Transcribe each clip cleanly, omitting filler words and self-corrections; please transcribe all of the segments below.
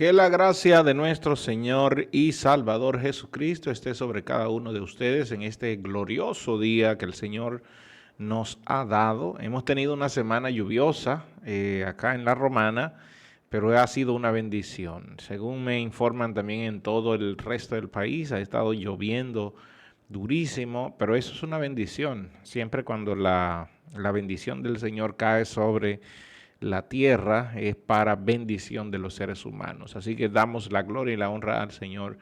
Que la gracia de nuestro Señor y Salvador Jesucristo esté sobre cada uno de ustedes en este glorioso día que el Señor nos ha dado. Hemos tenido una semana lluviosa acá en La Romana, pero ha sido una bendición. Según me informan también en todo el resto del país, ha estado lloviendo durísimo, pero eso es una bendición. Siempre cuando la bendición del Señor cae sobre la tierra es para bendición de los seres humanos. Así que damos la gloria y la honra al Señor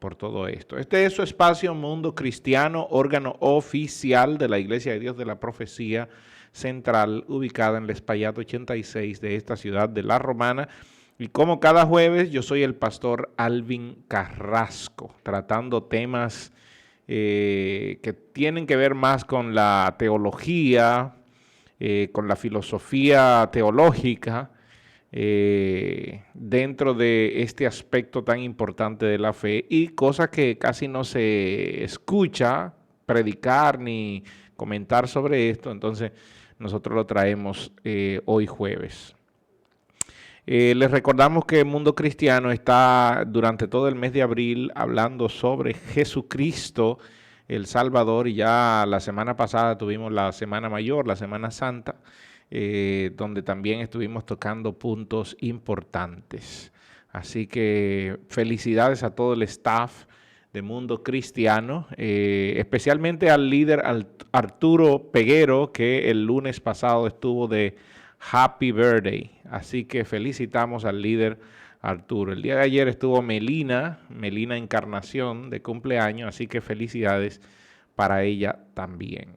por todo esto. Este es su espacio Mundo Cristiano, órgano oficial de la Iglesia de Dios de la Profecía Central, ubicada en el Espaillat 86 de esta ciudad de La Romana. Y como cada jueves, yo soy el pastor Alvin Carrasco, tratando temas que tienen que ver más con la teología, con la filosofía teológica dentro de este aspecto tan importante de la fe y cosas que casi no se escucha predicar ni comentar sobre esto, entonces nosotros lo traemos hoy jueves. Les recordamos que el Mundo Cristiano está durante todo el mes de abril hablando sobre Jesucristo, el Salvador, y ya la semana pasada tuvimos la Semana Mayor, la Semana Santa, donde también estuvimos tocando puntos importantes. Así que felicidades a todo el staff de Mundo Cristiano, especialmente al líder Arturo Peguero, que el lunes pasado estuvo de Happy Birthday. Así que felicitamos al líder Arturo. El día de ayer estuvo Melina Encarnación de cumpleaños, así que felicidades para ella también.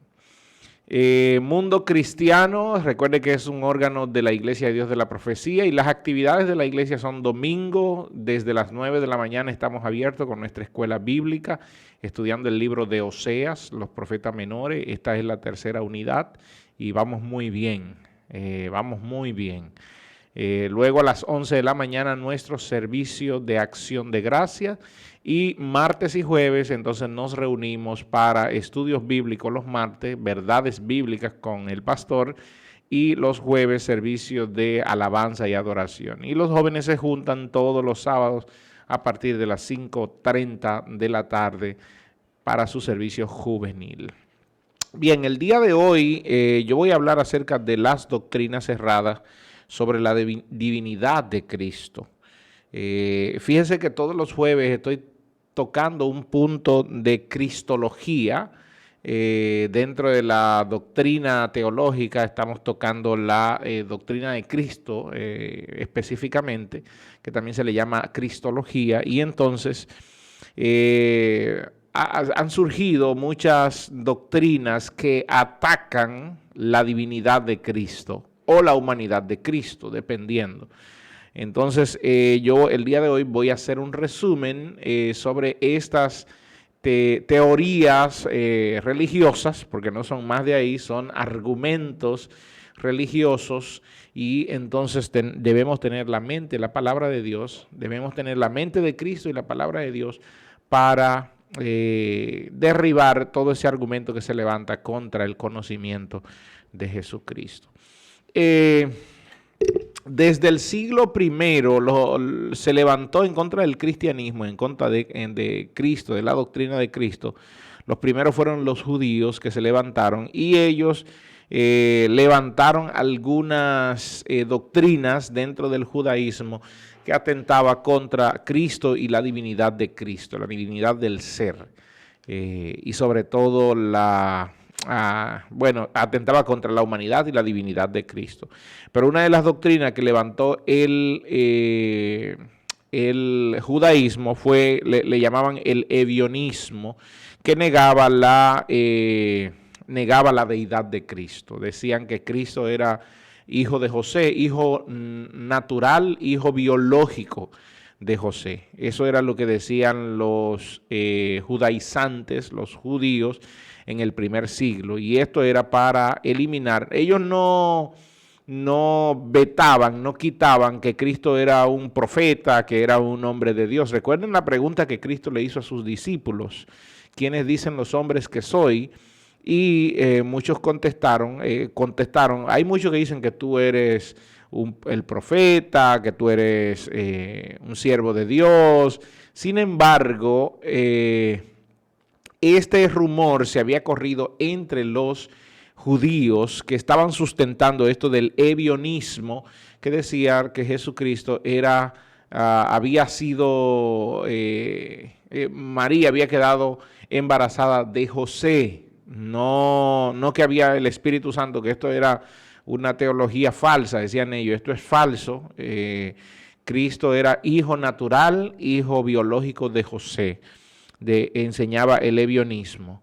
Mundo Cristiano, recuerde que es un órgano de la Iglesia de Dios de la Profecía y las actividades de la iglesia son domingo, desde las 9 de la mañana estamos abiertos con nuestra escuela bíblica, estudiando el libro de Oseas, los profetas menores. Esta es la tercera unidad y vamos muy bien, vamos muy bien. Luego a las 11 de la mañana nuestro servicio de acción de gracias y martes y jueves entonces nos reunimos para estudios bíblicos los martes, verdades bíblicas con el pastor, y los jueves servicios de alabanza y adoración. Y los jóvenes se juntan todos los sábados a partir de las 5:30 de la tarde para su servicio juvenil. Bien, el día de hoy yo voy a hablar acerca de las doctrinas erradas sobre la divinidad de Cristo. Fíjense que todos los jueves estoy tocando un punto de cristología. Dentro de la doctrina teológica estamos tocando la doctrina de Cristo específicamente, que también se le llama cristología, y entonces han surgido muchas doctrinas que atacan la divinidad de Cristo o la humanidad de Cristo, dependiendo. Entonces, yo el día de hoy voy a hacer un resumen sobre estas teorías religiosas, porque no son más de ahí, son argumentos religiosos, y entonces debemos tener la mente, la palabra de Dios, debemos tener la mente de Cristo y la palabra de Dios para derribar todo ese argumento que se levanta contra el conocimiento de Jesucristo. Desde el siglo I se levantó en contra del cristianismo, en contra de Cristo, de la doctrina de Cristo. Los primeros fueron los judíos que se levantaron, y ellos levantaron algunas doctrinas dentro del judaísmo que atentaba contra Cristo y la divinidad de Cristo, la divinidad del ser, y sobre todo atentaba contra la humanidad y la divinidad de Cristo. Pero una de las doctrinas que levantó el judaísmo le llamaban el evionismo, que negaba la deidad de Cristo. Decían que Cristo era hijo de José, hijo natural, hijo biológico de José. Eso era lo que decían los judaizantes, los judíos, en el primer siglo, y esto era para eliminar. Ellos no vetaban, no quitaban que Cristo era un profeta, que era un hombre de Dios. Recuerden la pregunta que Cristo le hizo a sus discípulos: ¿quiénes dicen los hombres que soy? Y muchos contestaron, hay muchos que dicen que tú eres el profeta, que tú eres un siervo de Dios. Sin embargo, este rumor se había corrido entre los judíos que estaban sustentando esto del ebionismo, que decía que Jesucristo había sido, María había quedado embarazada de José, no que había el Espíritu Santo, que esto era una teología falsa, decían ellos, esto es falso. Cristo era hijo natural, hijo biológico de José, enseñaba el ebionismo.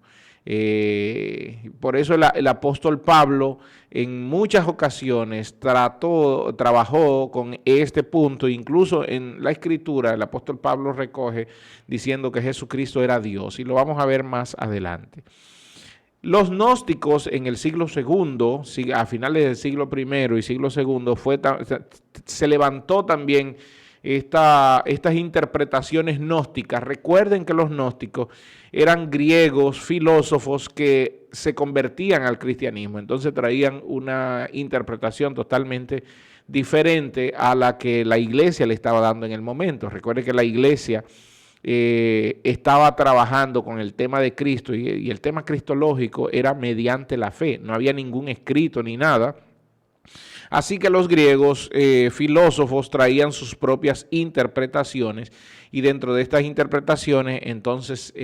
Por eso el apóstol Pablo en muchas ocasiones trabajó con este punto, incluso en la escritura el apóstol Pablo recoge diciendo que Jesucristo era Dios, y lo vamos a ver más adelante. Los gnósticos en el siglo II, a finales del siglo I y siglo II, se levantó también estas interpretaciones gnósticas. Recuerden que los gnósticos eran griegos, filósofos que se convertían al cristianismo, entonces traían una interpretación totalmente diferente a la que la iglesia le estaba dando en el momento. Recuerden que la iglesia estaba trabajando con el tema de Cristo y el tema cristológico era mediante la fe, no había ningún escrito ni nada. Así que los griegos filósofos traían sus propias interpretaciones, y dentro de estas interpretaciones entonces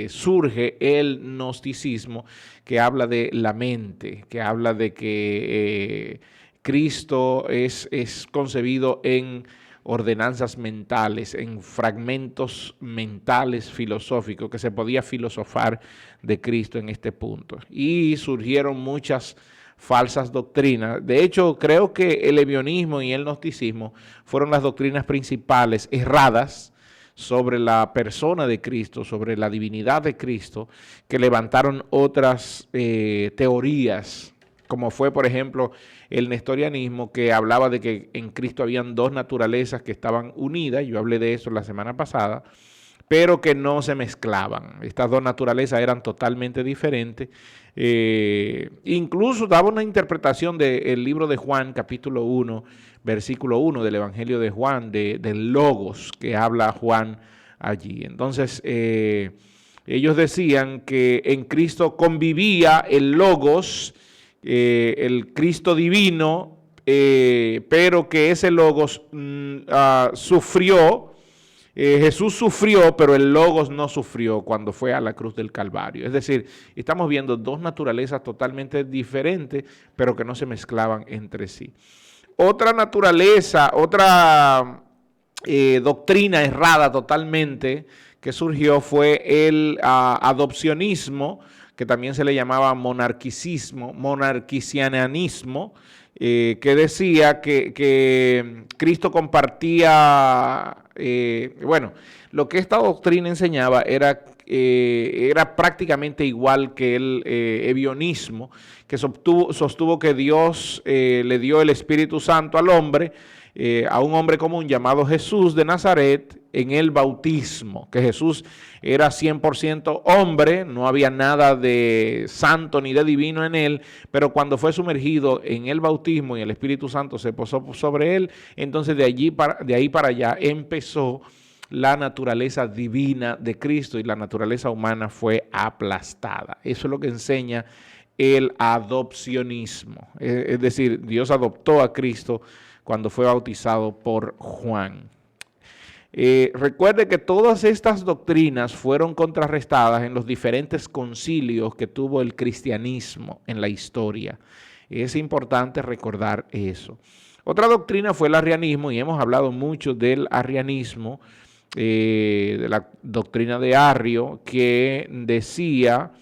surge el gnosticismo, que habla de la mente, que habla de que Cristo es concebido en ordenanzas mentales, en fragmentos mentales filosóficos, que se podía filosofar de Cristo en este punto. Y surgieron muchas falsas doctrinas. De hecho, creo que el ebionismo y el gnosticismo fueron las doctrinas principales erradas sobre la persona de Cristo, sobre la divinidad de Cristo, que levantaron otras teorías, como fue, por ejemplo, el nestorianismo, que hablaba de que en Cristo habían dos naturalezas que estaban unidas. Yo hablé de eso la semana pasada, pero que no se mezclaban. Estas dos naturalezas eran totalmente diferentes. Incluso daba una interpretación del libro de Juan, capítulo 1, versículo 1 del Evangelio de Juan, del logos que habla Juan allí. Entonces, ellos decían que en Cristo convivía el logos, el Cristo divino, pero que ese logos sufrió. Jesús sufrió, pero el logos no sufrió cuando fue a la cruz del Calvario. Es decir, estamos viendo dos naturalezas totalmente diferentes, pero que no se mezclaban entre sí. Otra naturaleza, otra doctrina errada totalmente que surgió fue el adopcionismo, que también se le llamaba monarquicianismo, que decía que Cristo compartía, lo que esta doctrina enseñaba era prácticamente igual que el ebionismo, que sostuvo que Dios le dio el Espíritu Santo al hombre, a un hombre común llamado Jesús de Nazaret, en el bautismo, que Jesús era 100% hombre, no había nada de santo ni de divino en él, pero cuando fue sumergido en el bautismo y el Espíritu Santo se posó sobre él, entonces de ahí para allá empezó la naturaleza divina de Cristo y la naturaleza humana fue aplastada. Eso es lo que enseña el adopcionismo, es decir, Dios adoptó a Cristo cuando fue bautizado por Juan. Recuerde que todas estas doctrinas fueron contrarrestadas en los diferentes concilios que tuvo el cristianismo en la historia. Es importante recordar eso. Otra doctrina fue el arrianismo, y hemos hablado mucho del arrianismo, de la doctrina de Arrio, que decía,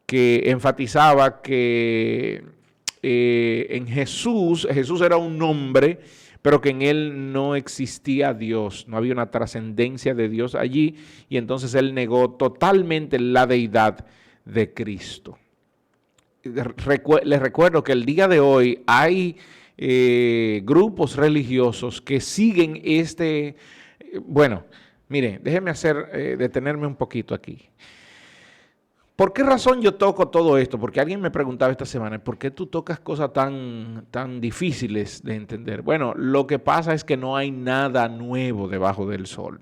que enfatizaba que en Jesús era un hombre, pero que en él no existía Dios, no había una trascendencia de Dios allí, y entonces él negó totalmente la deidad de Cristo. Les recuerdo que el día de hoy hay grupos religiosos que siguen miren, déjenme detenerme un poquito aquí. ¿Por qué razón yo toco todo esto? Porque alguien me preguntaba esta semana, ¿por qué tú tocas cosas tan difíciles de entender? Bueno, lo que pasa es que no hay nada nuevo debajo del sol.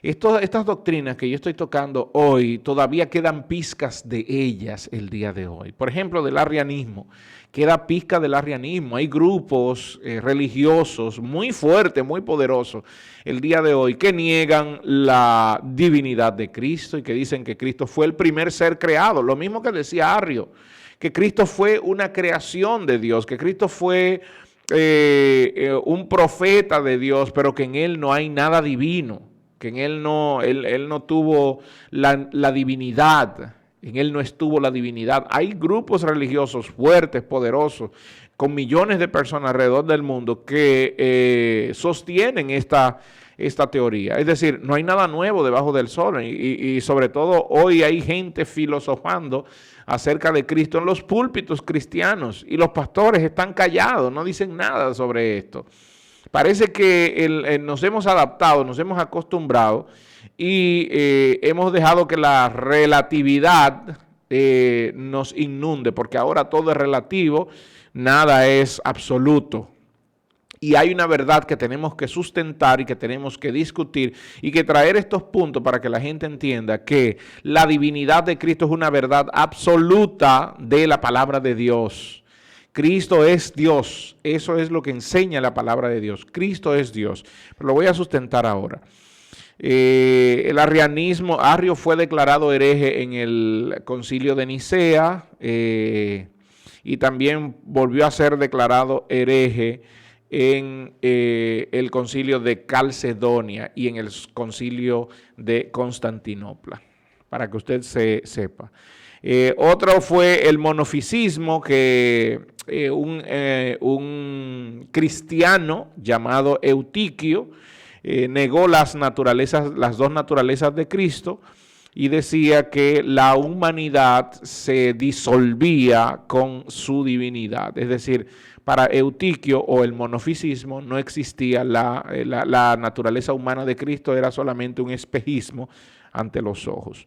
Estas doctrinas que yo estoy tocando hoy, todavía quedan pizcas de ellas el día de hoy. Por ejemplo, del arrianismo. Queda pizca del arrianismo. Hay grupos religiosos muy fuertes, muy poderosos el día de hoy que niegan la divinidad de Cristo y que dicen que Cristo fue el primer ser creado. Lo mismo que decía Arrio, que Cristo fue una creación de Dios, que Cristo fue un profeta de Dios, pero que en él no hay nada divino, que en él no tuvo la divinidad. En él no estuvo la divinidad. Hay grupos religiosos fuertes, poderosos, con millones de personas alrededor del mundo que sostienen esta teoría. Es decir, no hay nada nuevo debajo del sol y sobre todo hoy hay gente filosofando acerca de Cristo en los púlpitos cristianos y los pastores están callados, no dicen nada sobre esto. Parece que nos hemos adaptado, nos hemos acostumbrado y hemos dejado que la relatividad nos inunde, porque ahora todo es relativo, nada es absoluto. Y hay una verdad que tenemos que sustentar y que tenemos que discutir y que traer estos puntos para que la gente entienda que la divinidad de Cristo es una verdad absoluta de la palabra de Dios. Cristo es Dios, eso es lo que enseña la palabra de Dios. Cristo es Dios. Pero lo voy a sustentar ahora. El arrianismo, Arrio fue declarado hereje en el concilio de Nicea y también volvió a ser declarado hereje en el concilio de Calcedonia y en el concilio de Constantinopla, para que usted sepa. Otro fue el monofisismo, que un cristiano llamado Eutiquio negó las dos naturalezas de Cristo y decía que la humanidad se disolvía con su divinidad. Es decir, para Eutiquio o el monofisismo no existía la naturaleza humana de Cristo, era solamente un espejismo ante los ojos.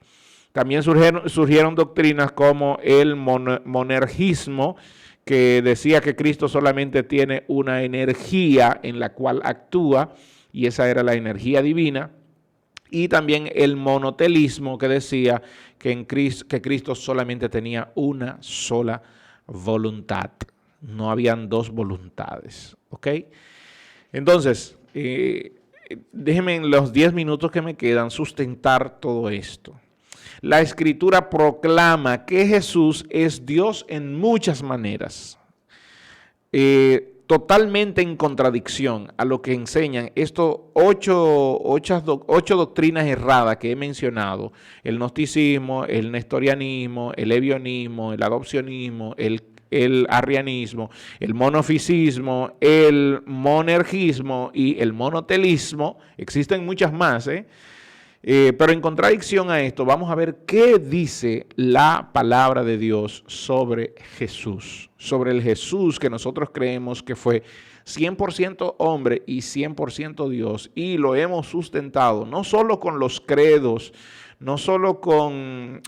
También surgieron doctrinas como el monergismo, que decía que Cristo solamente tiene una energía en la cual actúa, y esa era la energía divina. Y también el monotelismo, que decía que Cristo solamente tenía una sola voluntad. No habían dos voluntades. ¿Ok? Entonces, déjenme en los 10 minutos que me quedan sustentar todo esto. La Escritura proclama que Jesús es Dios en muchas maneras. Totalmente en contradicción a lo que enseñan estos ocho doctrinas erradas que he mencionado: el gnosticismo, el nestorianismo, el ebionismo, el adopcionismo, el arrianismo, el monofisismo, el monergismo y el monotelismo. Existen muchas más, pero en contradicción a esto, vamos a ver qué dice la palabra de Dios sobre Jesús, sobre el Jesús que nosotros creemos que fue 100% hombre y 100% Dios, y lo hemos sustentado no solo con los credos, no solo con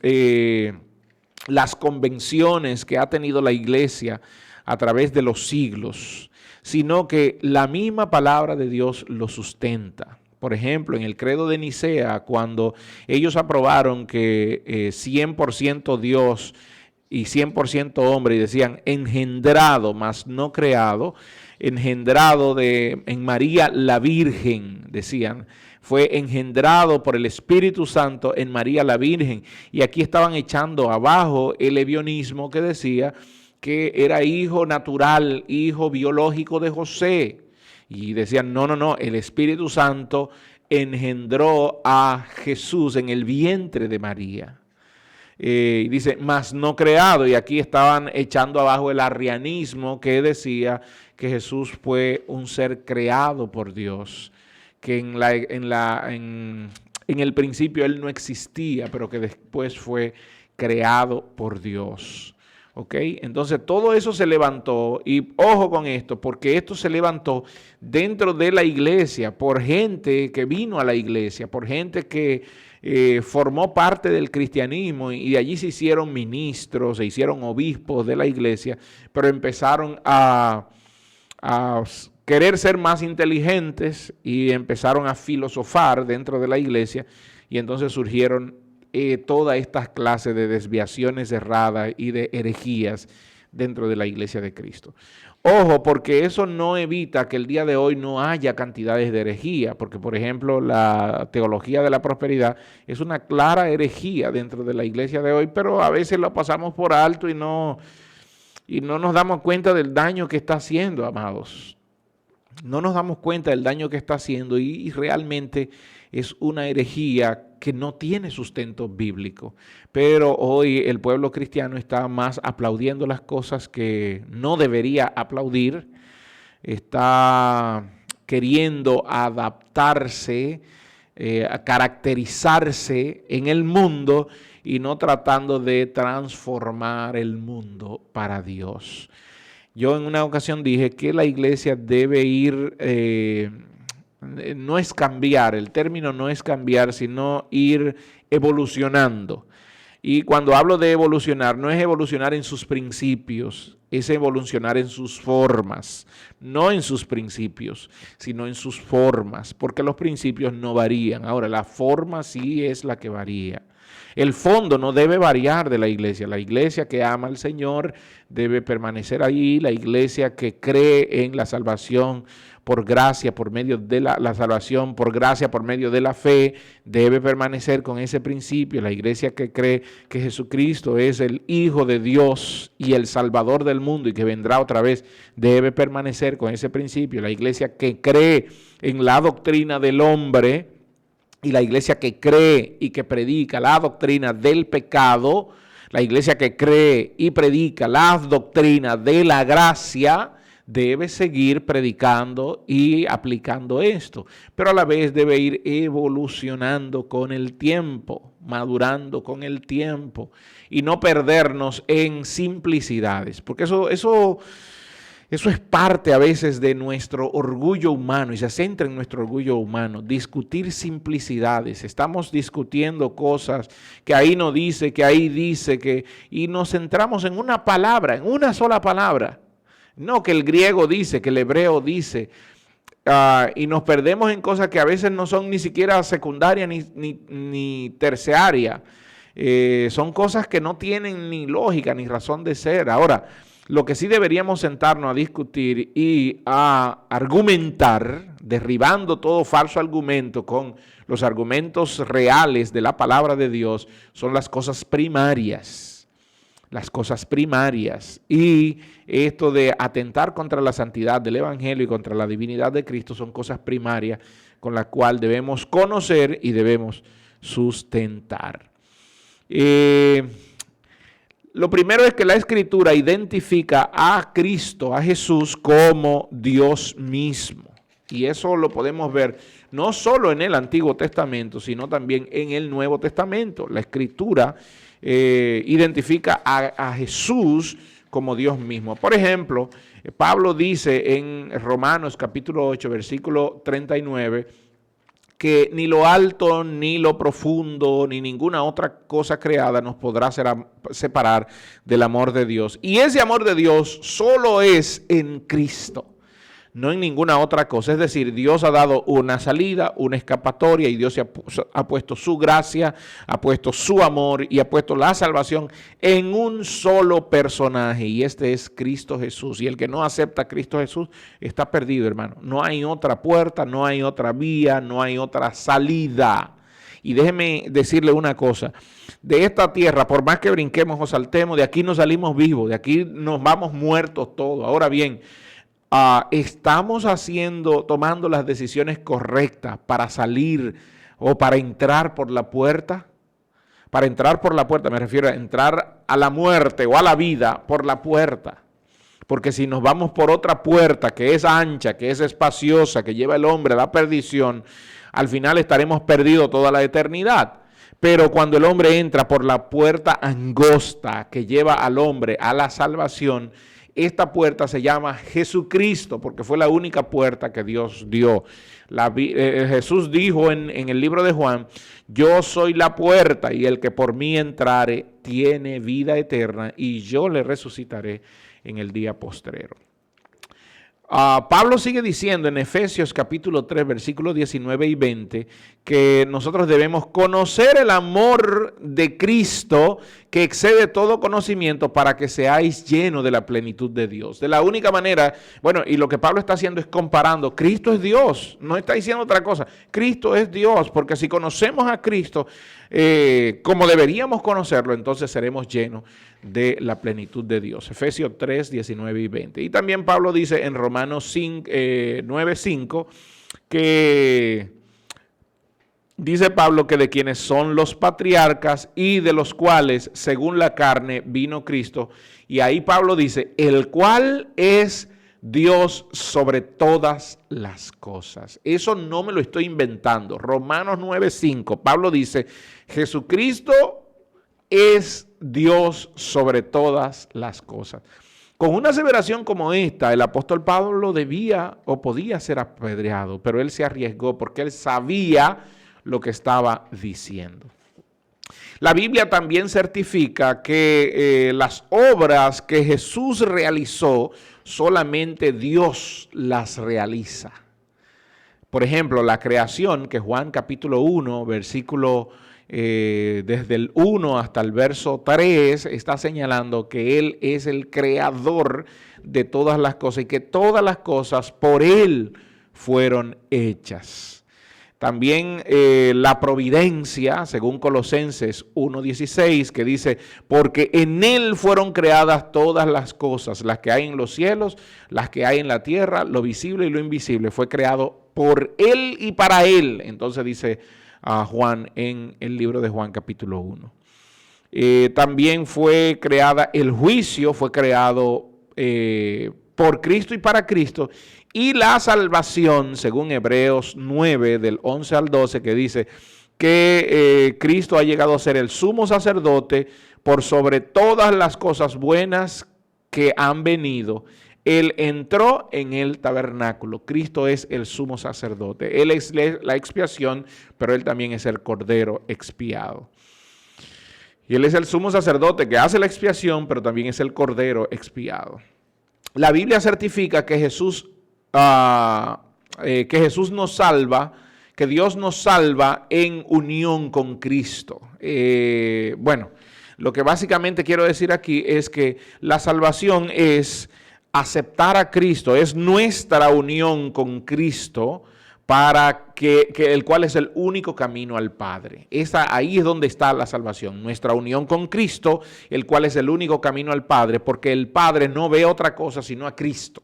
las convenciones que ha tenido la iglesia a través de los siglos, sino que la misma palabra de Dios lo sustenta. Por ejemplo, en el credo de Nicea, cuando ellos aprobaron que 100% Dios y 100% hombre, y decían engendrado, mas no creado, engendrado en María la Virgen, decían, fue engendrado por el Espíritu Santo en María la Virgen. Y aquí estaban echando abajo el ebionismo que decía que era hijo natural, hijo biológico de José. Y decían, no, el Espíritu Santo engendró a Jesús en el vientre de María. Y dice, mas no creado. Y aquí estaban echando abajo el arrianismo que decía que Jesús fue un ser creado por Dios, que en el principio Él no existía, pero que después fue creado por Dios. ¿Ok? Entonces todo eso se levantó, y ojo con esto, porque esto se levantó dentro de la iglesia, por gente que vino a la iglesia, por gente que formó parte del cristianismo y de allí se hicieron ministros, se hicieron obispos de la iglesia, pero empezaron a querer ser más inteligentes y empezaron a filosofar dentro de la iglesia y entonces surgieron todas estas clases de desviaciones erradas y de herejías dentro de la iglesia de Cristo. Ojo, porque eso no evita que el día de hoy no haya cantidades de herejía, porque por ejemplo la teología de la prosperidad es una clara herejía dentro de la iglesia de hoy, pero a veces lo pasamos por alto y no nos damos cuenta del daño que está haciendo, amados. No nos damos cuenta del daño que está haciendo y realmente es una herejía que no tiene sustento bíblico. Pero hoy el pueblo cristiano está más aplaudiendo las cosas que no debería aplaudir, está queriendo adaptarse, a caracterizarse en el mundo y no tratando de transformar el mundo para Dios. Yo en una ocasión dije que la iglesia debe ir, no es cambiar, el término no es cambiar, sino ir evolucionando. Y cuando hablo de evolucionar, no es evolucionar en sus principios, es evolucionar en sus formas, no en sus principios, sino en sus formas, porque los principios no varían. Ahora, la forma sí es la que varía. El fondo no debe variar de la iglesia. La iglesia que ama al Señor debe permanecer ahí. La iglesia que cree en la salvación por gracia, por medio de la salvación, por gracia, por medio de la fe, debe permanecer con ese principio. La iglesia que cree que Jesucristo es el Hijo de Dios y el Salvador del mundo y que vendrá otra vez, debe permanecer con ese principio. La iglesia que cree en la doctrina del hombre, y la iglesia que cree y que predica la doctrina del pecado, la iglesia que cree y predica la doctrina de la gracia, debe seguir predicando y aplicando esto, pero a la vez debe ir evolucionando con el tiempo, madurando con el tiempo y no perdernos en simplicidades, porque eso es parte a veces de nuestro orgullo humano y se centra en nuestro orgullo humano, discutir simplicidades. Estamos discutiendo cosas que ahí no dice, que ahí dice, y nos centramos en una palabra, en una sola palabra. No que el griego dice, que el hebreo dice, y nos perdemos en cosas que a veces no son ni siquiera secundarias ni terciarias. Son cosas que no tienen ni lógica ni razón de ser. Ahora, lo que sí deberíamos sentarnos a discutir y a argumentar, derribando todo falso argumento con los argumentos reales de la palabra de Dios, son las cosas primarias. Las cosas primarias. Y esto de atentar contra la santidad del Evangelio y contra la divinidad de Cristo son cosas primarias con las cuales debemos conocer y debemos sustentar. Lo primero es que la Escritura identifica a Cristo, a Jesús, como Dios mismo. Y eso lo podemos ver no solo en el Antiguo Testamento, sino también en el Nuevo Testamento. La Escritura identifica a Jesús como Dios mismo. Por ejemplo, Pablo dice en Romanos capítulo 8, versículo 39, que ni lo alto, ni lo profundo, ni ninguna otra cosa creada nos podrá separar del amor de Dios. Y ese amor de Dios solo es en Cristo, no en ninguna otra cosa. Es decir, Dios ha dado una salida, una escapatoria, y Dios ha puesto su gracia, ha puesto su amor y ha puesto la salvación en un solo personaje, y este es Cristo Jesús. Y el que no acepta a Cristo Jesús está perdido, hermano. No hay otra puerta, no hay otra vía, no hay otra salida. Y déjeme decirle una cosa, de esta tierra, por más que brinquemos o saltemos, de aquí no salimos vivos, de aquí nos vamos muertos todos. Ahora bien, estamos tomando las decisiones correctas para salir o para entrar por la puerta. Para entrar por la puerta me refiero a entrar a la muerte o a la vida por la puerta. Porque si nos vamos por otra puerta que es ancha, que es espaciosa, que lleva el hombre a la perdición, al final estaremos perdidos toda la eternidad. Pero cuando el hombre entra por la puerta angosta que lleva al hombre a la salvación, esta puerta se llama Jesucristo, porque fue la única puerta que Dios dio. Jesús dijo en el libro de Juan, yo soy la puerta y el que por mí entrare tiene vida eterna y yo le resucitaré en el día postrero. Pablo sigue diciendo en Efesios capítulo 3, versículos 19 y 20, que nosotros debemos conocer el amor de Cristo que excede todo conocimiento para que seáis llenos de la plenitud de Dios. De la única manera, bueno, y lo que Pablo está haciendo es comparando, Cristo es Dios, no está diciendo otra cosa, Cristo es Dios, porque si conocemos a Cristo como deberíamos conocerlo, entonces seremos llenos de la plenitud de Dios. Efesios 3, 19 y 20. Y también Pablo dice en Romanos 9, 5 que dice Pablo que de quienes son los patriarcas y de los cuales según la carne vino Cristo. Y ahí Pablo dice, el cual es Dios sobre todas las cosas. Eso no me lo estoy inventando. Romanos 9:5, Pablo dice, Jesucristo es Dios sobre todas las cosas. Con una aseveración como esta, el apóstol Pablo debía o podía ser apedreado, pero él se arriesgó porque él sabía lo que estaba diciendo. La Biblia también certifica que las obras que Jesús realizó, solamente Dios las realiza. Por ejemplo, la creación, que Juan capítulo 1, versículo desde el 1 hasta el verso 3, está señalando que Él es el creador de todas las cosas y que todas las cosas por Él fueron hechas. También la providencia, según Colosenses 1:16, que dice, porque en Él fueron creadas todas las cosas, las que hay en los cielos, las que hay en la tierra, lo visible y lo invisible, fue creado por Él y para Él. Entonces dice Juan en el libro de Juan capítulo 1. También fue creada el juicio, fue creado por Cristo y para Cristo. Y la salvación, según Hebreos 9, del 11 al 12, que dice que Cristo ha llegado a ser el sumo sacerdote por sobre todas las cosas buenas que han venido. Él entró en el tabernáculo. Cristo es el sumo sacerdote. Él es la expiación, pero Él también es el cordero expiado. Y Él es el sumo sacerdote que hace la expiación, pero también es el cordero expiado. La Biblia certifica que Jesús nos salva, que Dios nos salva en unión con Cristo. Bueno, lo que básicamente quiero decir aquí es que la salvación es aceptar a Cristo, es nuestra unión con Cristo, para que el cual es el único camino al Padre. Ahí es donde está la salvación, nuestra unión con Cristo, el cual es el único camino al Padre, porque el Padre no ve otra cosa sino a Cristo.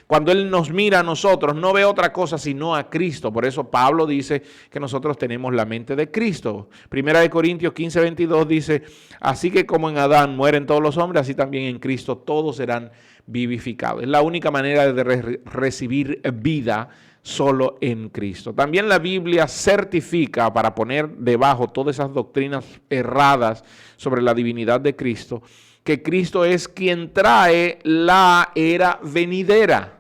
Cuando Él nos mira a nosotros, no ve otra cosa sino a Cristo. Por eso Pablo dice que nosotros tenemos la mente de Cristo. Primera de Corintios 15, 22 dice, así que como en Adán mueren todos los hombres, así también en Cristo todos serán vivificados. Es la única manera de recibir vida, solo en Cristo. También la Biblia certifica, para poner debajo todas esas doctrinas erradas sobre la divinidad de Cristo, que Cristo es quien trae la era venidera.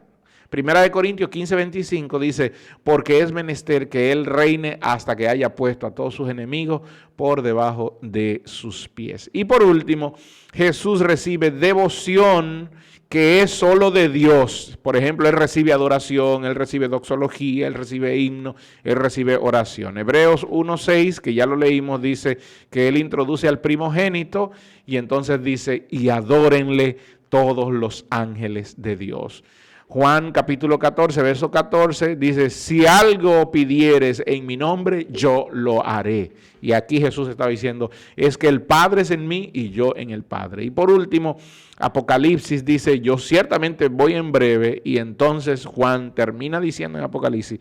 Primera de Corintios 15, 25 dice, porque es menester que Él reine hasta que haya puesto a todos sus enemigos por debajo de sus pies. Y por último, Jesús recibe devoción que es solo de Dios. Por ejemplo, Él recibe adoración, Él recibe doxología, Él recibe himno, Él recibe oración. Hebreos 1:6, que ya lo leímos, dice que Él introduce al primogénito y entonces dice, y adórenle todos los ángeles de Dios. Juan capítulo 14, verso 14, dice, si algo pidieres en mi nombre, yo lo haré. Y aquí Jesús está diciendo, es que el Padre es en mí y yo en el Padre. Y por último, Apocalipsis dice, yo ciertamente voy en breve. Y entonces Juan termina diciendo en Apocalipsis,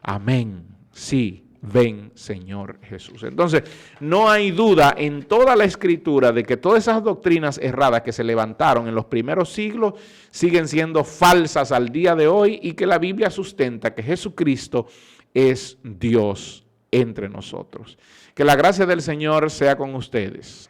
amén, sí. Ven, Señor Jesús. Entonces, no hay duda en toda la Escritura de que todas esas doctrinas erradas que se levantaron en los primeros siglos siguen siendo falsas al día de hoy y que la Biblia sustenta que Jesucristo es Dios entre nosotros. Que la gracia del Señor sea con ustedes.